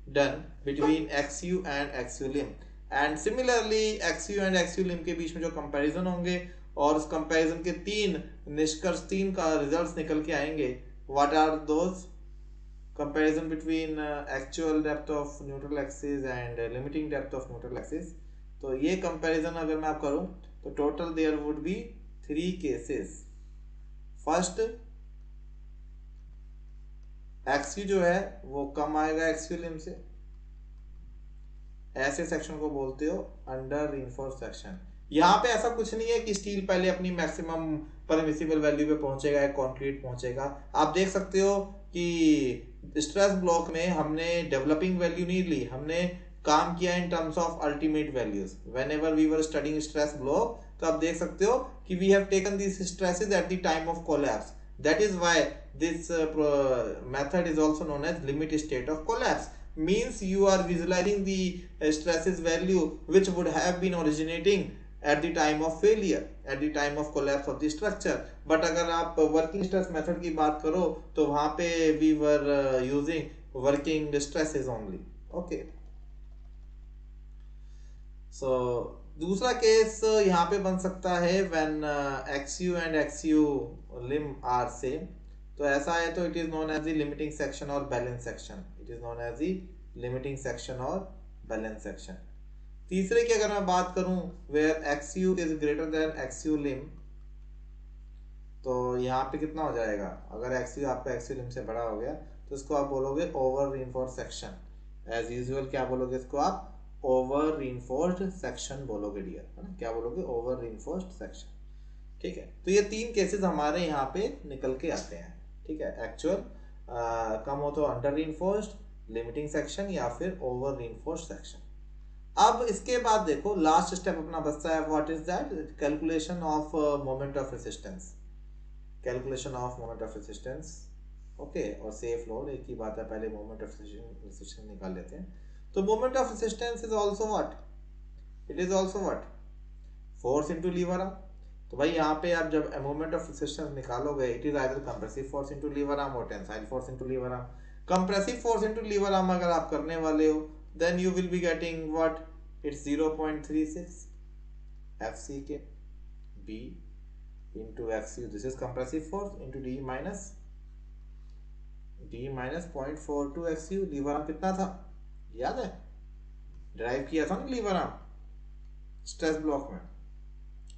done between XU and XU lim, and similarly XU and XU lim के बीच में जो comparison होंगे और उस comparison के तीन निष्कर्ष, तीन का रिजल्ट्स निकल के आएंगे। What are those? Comparison between actual depth of neutral axis and limiting depth of neutral axis. तो ये comparison अगर मैं आप करूं तो total there would be 3 cases. First, XU जो है वो कम आएगा XU lim से, ऐसे सेक्शन को बोलते हो अंडर रीइंफोर्स्ड सेक्शन। यहाँ पे ऐसा कुछ नहीं है कि स्टील पहले अपनी मैक्सिमम परमिसिबल वैल्यू पे पहुंचेगा या कंक्रीट पहुंचेगा। आप देख सकते हो कि स्ट्रेस ब्लॉक में हमने डेवलपिंग वैल्यू नहीं ली, हमने काम किया in terms of ultimate values. Whenever we were studying stress block, तो आप देख सकते हो कि we have taken this stresses at the time of collapse. That is why this method is also known as limit state of collapse. Means you are visualizing the stresses value which would have been originating at the time of failure, at the time of collapse of the structure. But अगर आप working stress method की बात करो तो वहाँ पे we were using working stresses only. Okay. So दूसरा case यहाँ पे बन सकता है when XU and XU lim are same. तो ऐसा है तो it is known as the limiting section और balance section, it is known as the limiting section और बैलेंस सेक्शन। तीसरे की अगर मैं बात करूं where XU is greater than XU lim, तो यहाँ पे कितना हो जाएगा, अगर XU आपका XU lim से बड़ा हो गया तो इसको आप बोलोगे over reinforced section. As usual क्या बोलोगे इसको आप, ओवर रीइंफोर्स्ड सेक्शन बोलोगे डियर, है ना, क्या बोलोगे, ओवर रीइंफोर्स्ड सेक्शन। ठीक है, तो ये तीन केसेस हमारे यहाँ पे निकल के आते हैं। ठीक है, एक्चुअल कम हो तो अंडर रीइंफोर्स्ड, लिमिटिंग सेक्शन या फिर ओवर रीइंफोर्स्ड सेक्शन। अब इसके बाद देखो लास्ट स्टेप अपना बचता है, what is that, calculation of moment of resistance, calculation of moment of resistance. Okay, और सेफ लोड एक ही बात है, पहले मोमेंट ऑफ रेजिस्टेंस निकाल लेते हैं। तो moment of resistance is also what, it is also what, force into lever arm. तो भाई यहाँ पे आप जब मोमेंट ऑफ रेजिस्टेंस निकालोगे, it is either compressive force into lever arm और tensile force into lever arm. Compressive force into lever arm अगर आप करने वाले हो, then you will be getting what, it's 0.36 FCK B into XU, this is compressive force into D minus 0.42 XU। Lever arm कितना था याद है, drive किया था ना लीवर आर्म स्ट्रेस ब्लॉक में,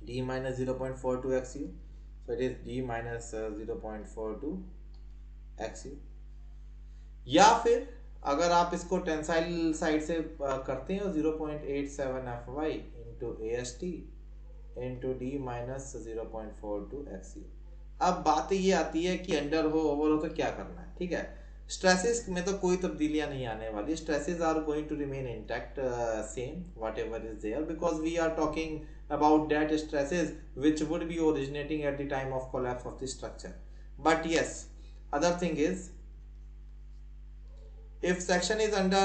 D minus 0.42 XU, so it is D minus 0.42 XU। या फिर अगर आप इसको टेंसाइल साइड से करते हैं 0.87 FY into AST into D minus 0.42 XU। अब बात ये आती है कि अंडर हो ओवर हो तो क्या करना है, ठीक है। स्ट्रेसेस में तो कोई तब्दीलियां नहीं आने वाली, stresses are going to remain intact same whatever is there, because we are talking about that stresses which would be originating at the time of collapse of the structure. But yes, other thing is, if section is under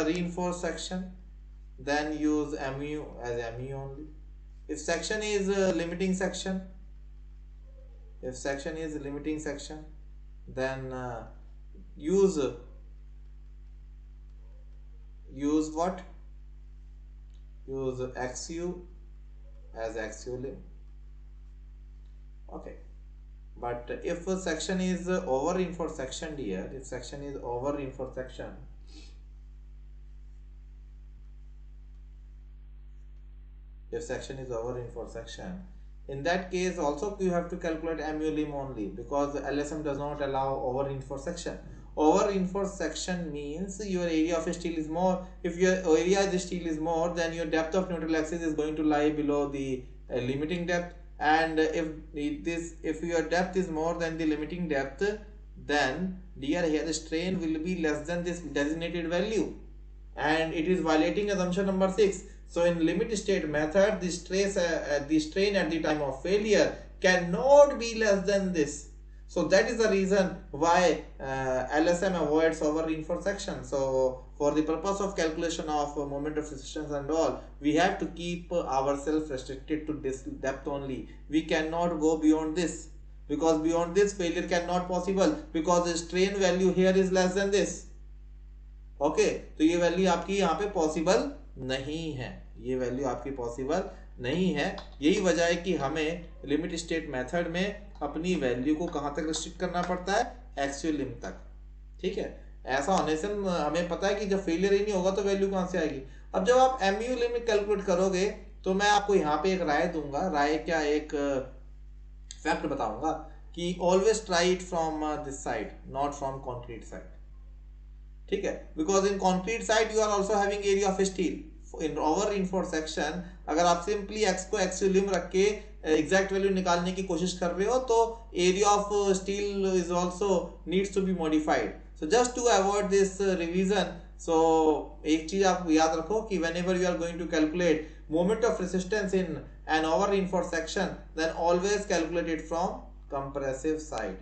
reinforced section, then use mu as mu only. If section is limiting section, then use what? Use xu as axial limb. Okay, but if a section is over reinforced section here, if section is over reinforced section, in that case also you have to calculate mu limb only, because LSM does not allow over reinforced section. Over reinforced section means your area of steel is more. If your area of steel is more, then your depth of neutral axis is going to lie below the limiting depth, and if your depth is more than the limiting depth, then here the strain will be less than this designated value, and it is violating assumption number 6. So in limit state method, the strain at the time of failure cannot be less than this. So that is the reason why LSM avoids over reinforced section. So for the purpose of calculation of moment of resistance and all, we have to keep ourselves restricted to this depth only. We cannot go beyond this, because beyond this failure cannot possible, because the strain value here is less than this. Okay तो ये value आपकी यहाँ पे possible नहीं है, ये value आपकी possible नहीं है। यही वजह है कि हमें लिमिट स्टेट मेथड में अपनी वैल्यू को कहाँ तक रिस्ट्रिक्ट करना पड़ता है, एक्सियल लिमिट तक, ठीक है। ऐसा होने से हमें पता है कि जब फेलियर ही नहीं होगा तो वैल्यू कहाँ से आएगी। अब जब आप MU लिमिट कैलकुलेट करोगे तो मैं आपको यहाँ पे एक राय दूंगा, राय क्या, एक फैक्ट बताऊंगा कि always try it from this side, not from concrete side, ठीक है। Because in concrete side you are also having area of steel. In over reinforced section अगर आप सिंपली x को एक्सियल लिमिट रख के एग्जैक्ट वैल्यू निकालने की कोशिश कर रहे हो तो area of steel is also needs to be modified. So just to avoid this revision, so एक चीज आप याद रखो कि whenever you are going to calculate moment of resistance in an over reinforced section, then always calculate it from compressive side.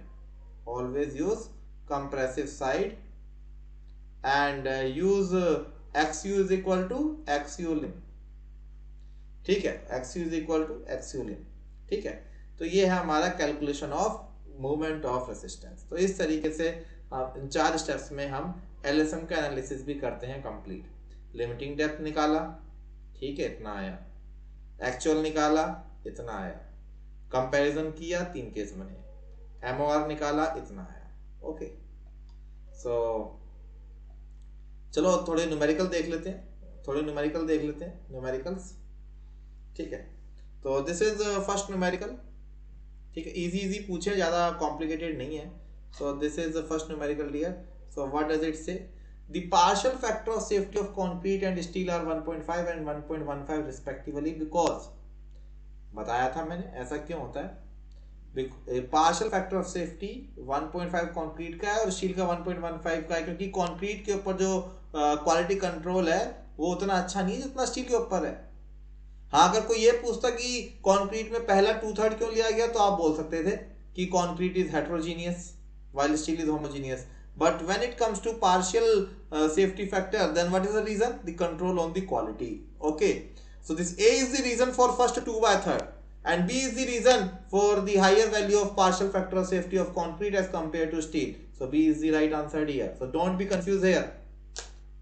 Always use compressive side and use xu is equal to xu lim, ठीक है। xu is equal to xu lim, ठीक है। तो ये है हमारा calculation of moment of resistance. तो इस तरीके से इन 4 स्टेप्स में हम LSM का एनालिसिस भी करते हैं कंप्लीट। लिमिटिंग डेप्थ निकाला, ठीक है, इतना आया। एक्चुअल निकाला, इतना आया। कंपैरिजन किया, 3 केस बने। MOR निकाला, इतना आया। ओके, सो चलो थोड़े न्यूमेरिकल देख लेते हैं, न्यूमेरिकल्स, ठीक है। तो दिस इज फर्स्ट न्यूमेरिकल, ठीक है। इजी पूछे, ज़्यादा कॉम्प्लिकेटेड नहीं है। So this is the first numerical dear. So what does it say? The partial factor of safety of concrete and steel are 1.5 and 1.15 respectively, because बताया था मैंने ऐसा क्यों होता है। Partial factor of safety 1.5 concrete का है और स्टील का 1.15 का है, क्योंकि कंक्रीट के ऊपर जो क्वालिटी कंट्रोल है वो उतना अच्छा नहीं है जितना स्टील के ऊपर है। हाँ, अगर कोई ये पूछता कि कंक्रीट में पहला 2/3 क्यों लिया गया तो आप बोल सकते थे कि concrete is heterogeneous while steel is homogeneous. But when it comes to partial safety factor, then what is the reason? The control on the quality. Okay, so this A is the reason for first 2/3 and B is the reason for the higher value of partial factor of safety of concrete as compared to steel. So B is the right answer here. So don't be confused here.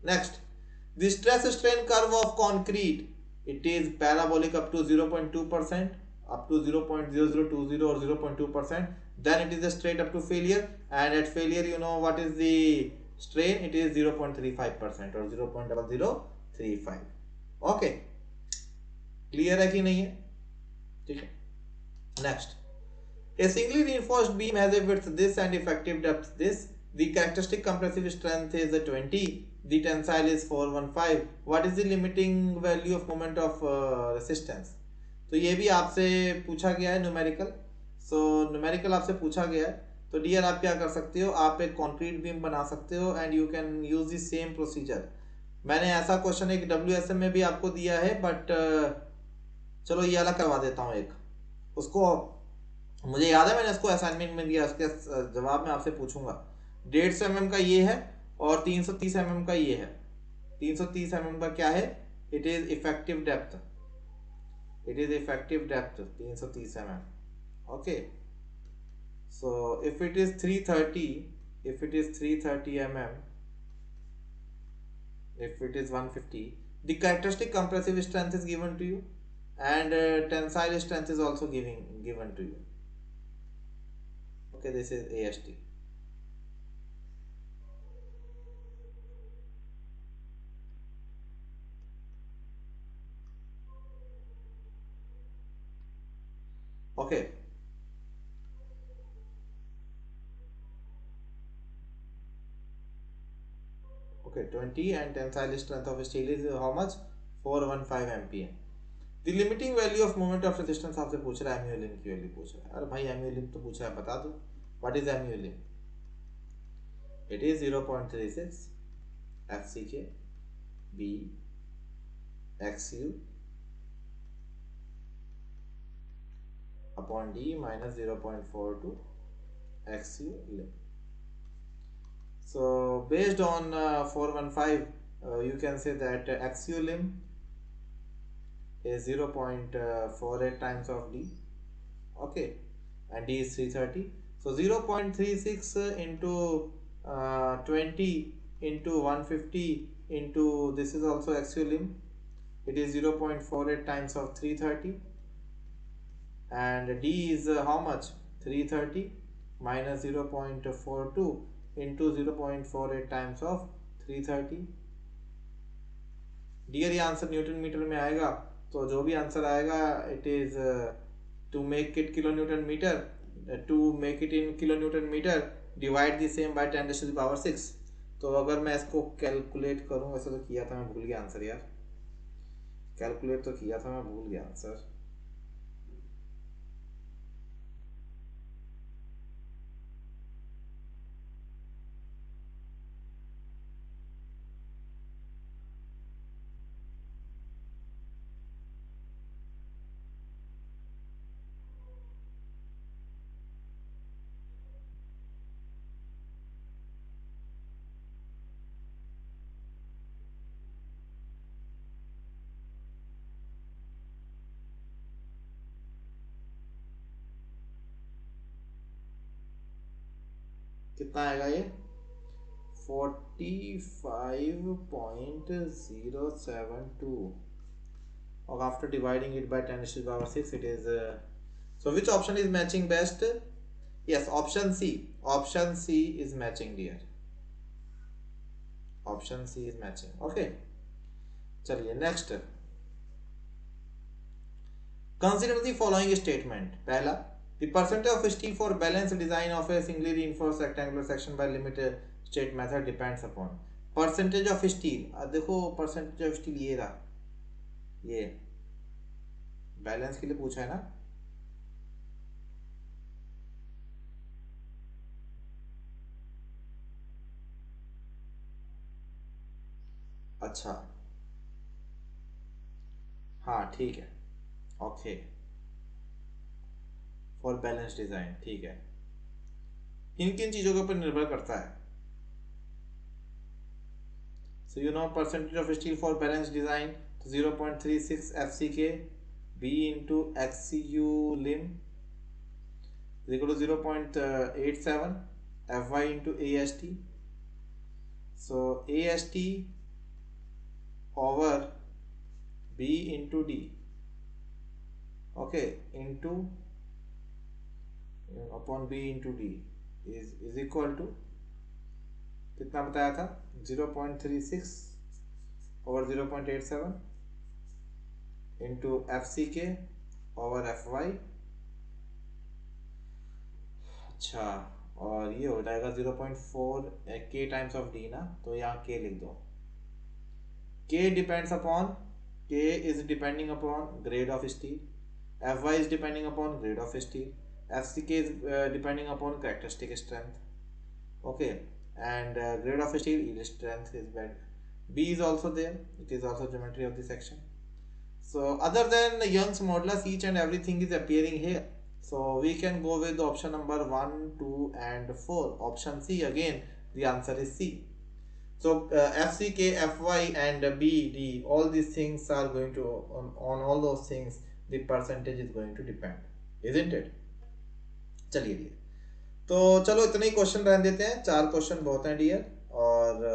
Next, the stress strain curve of concrete, it is parabolic up to 0.2%, up to 0.0020 or 0.2%. Then it is a straight up to failure, and at failure you know what is the strain, it is 0.35% or 0.0035. Okay, clear है कि नहीं है? ठीक है। Next, a singly reinforced beam has a width this and effective depth this. The characteristic compressive strength is 20. The tensile is 415. What is the limiting value of moment of resistance? तो ये भी आपसे पूछा गया है न्यूमेरिकल। सो न्यूमेरिकल आपसे पूछा गया है, तो डियर आप क्या कर सकते हो, आप एक कॉन्क्रीट बीम बना सकते हो and you can use the same procedure. मैंने ऐसा क्वेश्चन एक WSM में भी आपको दिया है, बट चलो ये अलग करवा देता हूँ एक। उसको मुझे याद है मैंने उसको असाइनमेंट में दिया, उसके जवाब में आपसे पूछूंगा। 150 mm का ये है और 330 mm का ये है। 330 mm का क्या है, it is effective depth, it is effective depth 330 mm. Okay, so if it is 330, if it is 330 mm, if it is 150, the characteristic compressive strength is given to you and tensile strength is also given to you. Okay, this is AST. Okay, okay, 20 and tensile strength of steel is how much, 415 MPa. The limiting value of moment of resistance आपसे पूछ रहा है, MU lim की value पूछ रहा है। अरे भाई MU lim तो पूछ रहा है, बता दो what is MU lim. It is 0.36 FCK B XU upon D minus 0.42 XU lim. So based on 415, you can say that XU lim is 0.48 times of D. Okay, and D is 330. So 0.36 into 20 into 150 into this is also XU lim. It is 0.48 times of 330, and D is how much, 330 minus 0.42 into 0.48 times of 330. Dear ये answer newton meter में आएगा, तो जो भी answer आएगा it is to make it kilo newton meter, to make it in kilo newton meter divide the same by 10⁻⁶। तो अगर मैं इसको कैलकुलेट करूं, वैसे तो किया था मैं भूल गया आंसर यार, कैलकुलेट तो किया था मैं भूल गया आंसर। कितना आएगा ये, 45.072, और after dividing it by 10⁶ it is so which option is matching best? Yes, option C is matching dear, option C is matching. Okay, चलिए next, consider the following statement. पहला, the percentage of steel for balanced design of a singly reinforced rectangular section by limit state method depends upon percentage of steel. देखो percentage of steel ये रहा, ये balance के लिए पूछा है ना। अच्छा हाँ ठीक है, ओके, फॉर बैलेंस डिजाइन, ठीक है। किन किन चीजों के ऊपर निर्भर करता है? So you know percentage of steel for balance design, 0.36 FCK B into XCU lim is equal to 0.87 FY into AST. So AST over B into D, okay, into upon B into D is equal to कितना बताया था, 0.36 over 0.87 into FCK over FY। अच्छा, और ये हो जाएगा 0.4 K times of D ना, तो यहाँ K लिख दो। K depends upon, K is depending upon grade of steel, Fy is depending upon grade of steel, FCK is depending upon characteristic strength. Okay, and grade of steel, yield strength is bad. B is also there. It is also geometry of the section. So other than Young's modulus, each and everything is appearing here. So we can go with option number 1, 2 and 4. Option C, again the answer is C. So FCK, FY and BD, all these things are going to, on all those things the percentage is going to depend, isn't it? चलिए dear, तो चलो इतने ही question रहने देते हैं, 4 question बहुत हैं dear. और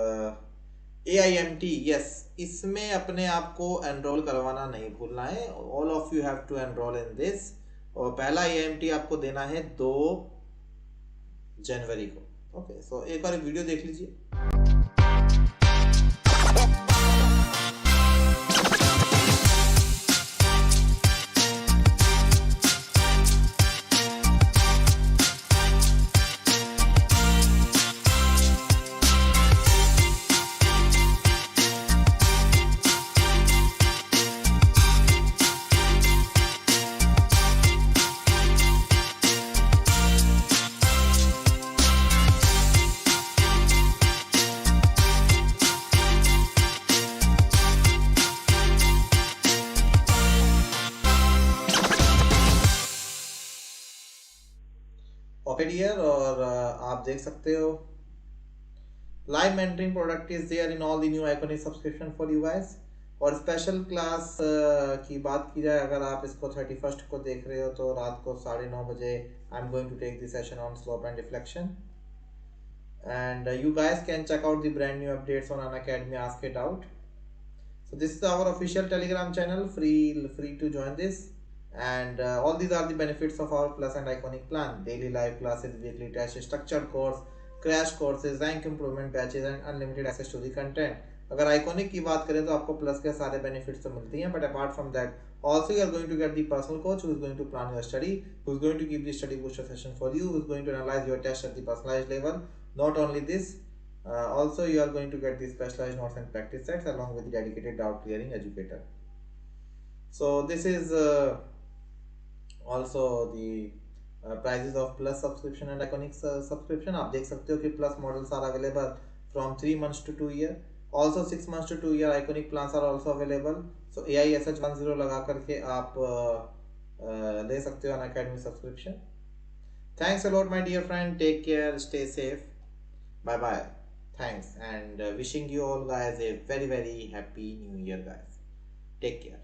AIMT, यस, इसमें अपने आप को एनरोल करवाना नहीं भूलना है. All of you have to enrol in this. और पहला AIMT आपको देना है 2 जनवरी को. ओके, सो एक बार वीडियो देख लीजिए. ओके डियर, और आप देख सकते हो live mentoring product is there in all the new iconic subscription for you guys. और स्पेशल क्लास की बात की जाए, अगर आप इसको 31st को देख रहे हो तो रात को 9:30 बजे I am going to take the session on slope and deflection. And you guys can check out the brand new updates on Unacademy, ask it out. So this is our official Telegram channel, free to join this. And all these are the benefits of our Plus and Iconic plan: daily live classes, weekly tests, structured course, crash courses, rank improvement batches and unlimited access to the content. अगर Iconic की बात करें तो आपको Plus के सारे benefits तो मिलती हैं, but apart from that also you are going to get the personal coach who is going to plan your study, who is going to give the study booster session for you, who is going to analyze your test at the personalized level. Not only this, also you are going to get the specialized notes and practice sets along with the dedicated doubt clearing educator. So this is also the prices of Plus subscription and Iconic subscription. आप देख सकते हो कि Plus models are available from 3 months to 2 year. Also 6 months to 2 year Iconic plans are also available. So AISH 10 लगा करके आप ले सकते हो Unacademy subscription. Thanks a lot my dear friend. Take care. Stay safe. Bye bye. Thanks, and wishing you all guys a very happy new year guys. Take care.